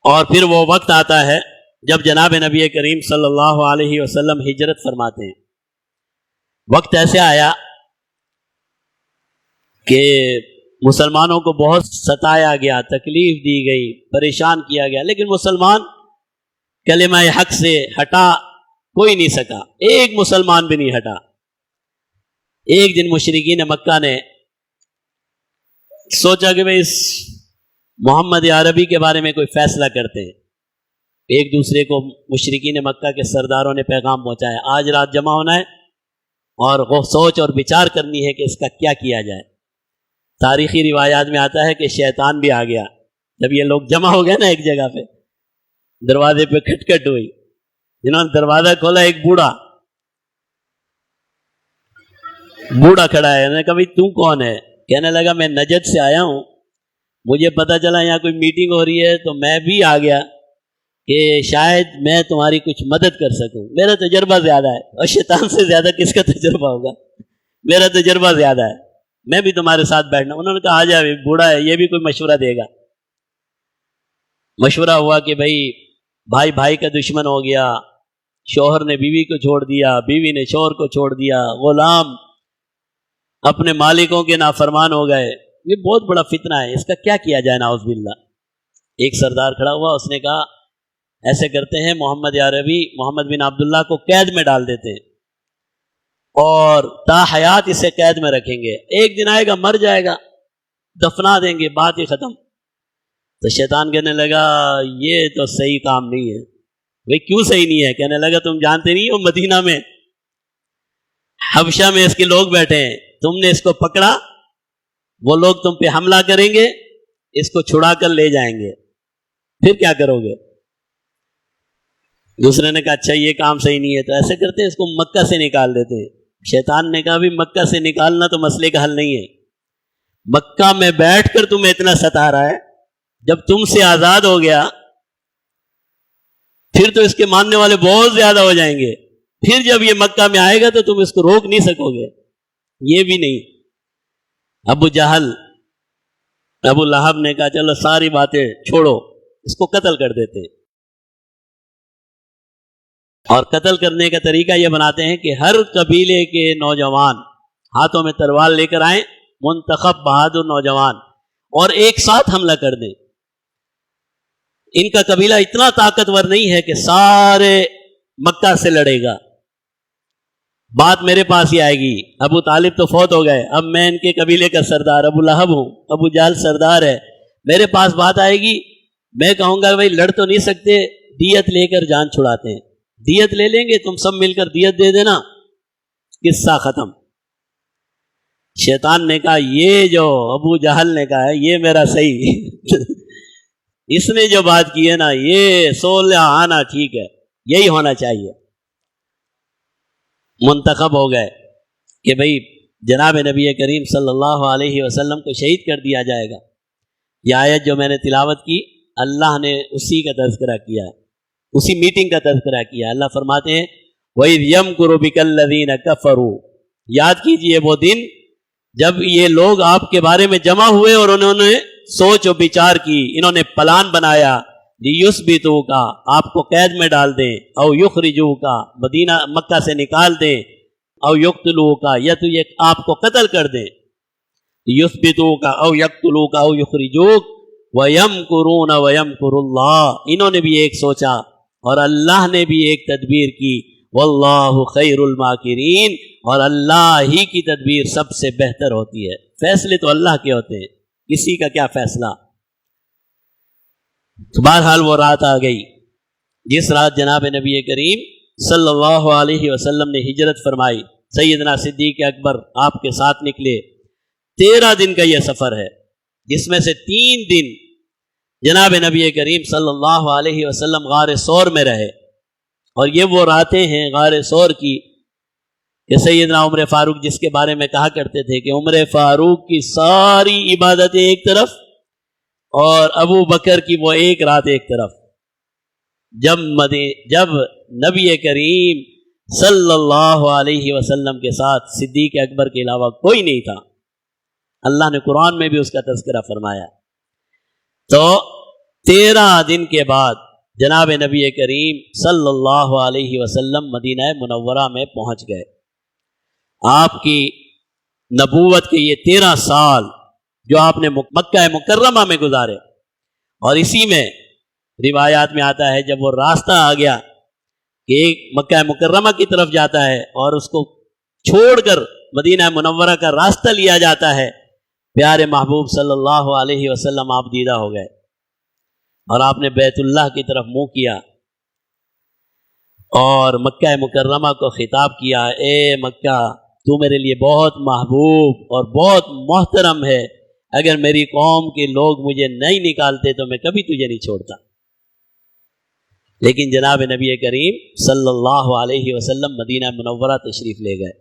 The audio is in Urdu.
اور پھر وہ وقت آتا ہے جب جناب نبی کریم صلی اللہ علیہ وسلم ہجرت فرماتے ہیں۔ وقت ایسے آیا کہ مسلمانوں کو بہت ستایا گیا، تکلیف دی گئی، پریشان کیا گیا، لیکن مسلمان کلمہ حق سے ہٹا کوئی نہیں سکا، ایک مسلمان بھی نہیں ہٹا۔ ایک دن مشرکین مکہ نے سوچا کہ بھئی اس محمد عربی کے بارے میں کوئی فیصلہ کرتے ہیں۔ ایک دوسرے کو مشرکین مکہ کے سرداروں نے پیغام پہنچایا، آج رات جمع ہونا ہے اور سوچ اور بچار کرنی ہے کہ اس کا کیا کیا جائے۔ تاریخی روایات میں آتا ہے کہ شیطان بھی آ گیا۔ جب یہ لوگ جمع ہو گئے نا ایک جگہ پہ، دروازے پہ کھٹکھٹ ہوئی، جنہوں نے دروازہ کھولا ایک بوڑھا کھڑا ہے۔ انہوں نے کہا بھئی تو کون ہے؟ کہنے لگا میں نجد سے آیا ہوں، مجھے پتا چلا یہاں کوئی میٹنگ ہو رہی ہے تو میں بھی آ گیا کہ شاید میں تمہاری کچھ مدد کر سکوں، میرا تجربہ زیادہ ہے، اور شیطان سے زیادہ کس کا تجربہ ہوگا، میرا تجربہ زیادہ ہے، میں بھی تمہارے ساتھ بیٹھنا۔ انہوں نے کہا آ جائے، بوڑھا ہے یہ بھی کوئی مشورہ دے گا۔ مشورہ ہوا کہ بھائی بھائی کا دشمن ہو گیا، شوہر نے بیوی کو چھوڑ دیا، بیوی نے شوہر کو چھوڑ دیا، غلام اپنے مالکوں کے نافرمان ہو گئے، یہ بہت بڑا فتنہ ہے، اس کا کیا کیا جائے نعوذ باللہ۔ ایک سردار کھڑا ہوا، اس نے کہا ایسے کرتے ہیں محمد عربی محمد بن عبداللہ کو قید میں ڈال دیتے ہیں اور تا حیات اسے قید میں رکھیں گے، ایک دن آئے گا مر جائے گا، دفنا دیں گے، بات ہی ختم۔ تو شیطان کہنے لگا یہ تو صحیح کام نہیں ہے۔ بھئی کیوں صحیح نہیں ہے؟ کہنے لگا تم جانتے نہیں ہو مدینہ میں حبشہ میں اس کے لوگ بیٹھے ہیں، تم نے اس کو پکڑا، وہ لوگ تم پہ حملہ کریں گے، اس کو چھڑا کر لے جائیں گے، پھر کیا کرو گے؟ دوسرے نے کہا اچھا یہ کام صحیح نہیں ہے، تو ایسے کرتے ہیں اس کو مکہ سے نکال دیتے ہیں۔ شیطان نے کہا بھی مکہ سے نکالنا تو مسئلے کا حل نہیں ہے، مکہ میں بیٹھ کر تمہیں اتنا ستا رہا ہے، جب تم سے آزاد ہو گیا پھر تو اس کے ماننے والے بہت زیادہ ہو جائیں گے، پھر جب یہ مکہ میں آئے گا تو تم اس کو روک نہیں سکو گے۔ یہ بھی نہیں، ابو جہل ابو لہب نے کہا چلو ساری باتیں چھوڑو، اس کو قتل کر دیتے، اور قتل کرنے کا طریقہ یہ بناتے ہیں کہ ہر قبیلے کے نوجوان ہاتھوں میں تلوار لے کر آئیں، منتخب بہادر نوجوان، اور ایک ساتھ حملہ کر دیں۔ ان کا قبیلہ اتنا طاقتور نہیں ہے کہ سارے مکہ سے لڑے گا، بات میرے پاس ہی آئے گی۔ ابو طالب تو فوت ہو گئے، اب میں ان کے قبیلے کا سردار ابو لہب ہوں، ابو جہل سردار ہے، میرے پاس بات آئے گی، میں کہوں گا بھائی لڑ تو نہیں سکتے، دیت لے کر جان چھڑاتے ہیں، دیت لے لیں گے، تم سب مل کر دیت دے دینا، قصہ ختم۔ شیطان نے کہا یہ جو ابو جہل نے کہا ہے یہ میرا صحیح اس نے جو بات کی ہے نا یہ صلح آنا ٹھیک ہے، یہی ہونا چاہیے۔ منتخب ہو گئے کہ بھئی جناب نبی کریم صلی اللہ علیہ وسلم کو شہید کر دیا جائے گا۔ یہ آیت جو میں نے تلاوت کی اللہ نے اسی کا تذکرہ کیا ہے، اسی میٹنگ کا تذکرہ کیا۔ اللہ فرماتے ہیں وَإِذْ يَمْكُرُ بِكَ الَّذِينَ كَفَرُوا، یاد کیجئے وہ دن جب یہ لوگ آپ کے بارے میں جمع ہوئے اور انہوں نے سوچ و بچار کی، انہوں نے پلان بنایا لِيُثْبِتُوكَ، آپ کو قید میں ڈال دیں، او يُخْرِجُوكَ، مدینہ مکہ سے نکال دیں، او يَقْتُلُوكَ، یا تو یہ آپ کو قتل کر دیں، لِيُثْبِتُوكَ او يَقْتُلُوكَ او يُخْرِجُوكَ وَيَمْكُرُونَ وَيَمْكُرُ اللَّهُ، انہوں نے بھی ایک سوچا اور اللہ نے بھی ایک تدبیر کی، واللہ خیر الماکرین، اور اللہ ہی کی تدبیر سب سے بہتر ہوتی ہے۔ فیصلے تو اللہ کے ہوتے ہیں، کسی کا کیا فیصلہ۔ تو بہرحال وہ رات آ گئی جس رات جناب نبی کریم صلی اللہ علیہ وسلم نے ہجرت فرمائی، سیدنا صدیق اکبر آپ کے ساتھ نکلے۔ 13 دن کا یہ سفر ہے جس میں سے 3 دن جناب نبی کریم صلی اللہ علیہ وسلم غار ثور میں رہے، اور یہ وہ راتیں ہیں غار ثور کی کہ سیدنا عمر فاروق جس کے بارے میں کہا کرتے تھے کہ عمر فاروق کی ساری عبادتیں ایک طرف اور ابو بکر کی وہ ایک رات ایک طرف۔ جب نبی کریم صلی اللہ علیہ وسلم کے ساتھ صدیق اکبر کے علاوہ کوئی نہیں تھا، اللہ نے قرآن میں بھی اس کا تذکرہ فرمایا۔ تو 13 دن کے بعد جناب نبی کریم صلی اللہ علیہ وسلم مدینہ منورہ میں پہنچ گئے۔ آپ کی نبوت کے یہ 13 سال جو آپ نے مکہ مکرمہ میں گزارے، اور اسی میں روایات میں آتا ہے جب وہ راستہ آ گیا کہ ایک مکہ مکرمہ کی طرف جاتا ہے اور اس کو چھوڑ کر مدینہ منورہ کا راستہ لیا جاتا ہے، پیارے محبوب صلی اللہ علیہ وسلم آپ دیدہ ہو گئے اور آپ نے بیت اللہ کی طرف منہ کیا اور مکہ مکرمہ کو خطاب کیا، اے مکہ تو میرے لیے بہت محبوب اور بہت محترم ہے، اگر میری قوم کے لوگ مجھے نہیں نکالتے تو میں کبھی تجھے نہیں چھوڑتا۔ لیکن جناب نبی کریم صلی اللہ علیہ وسلم مدینہ منورہ تشریف لے گئے۔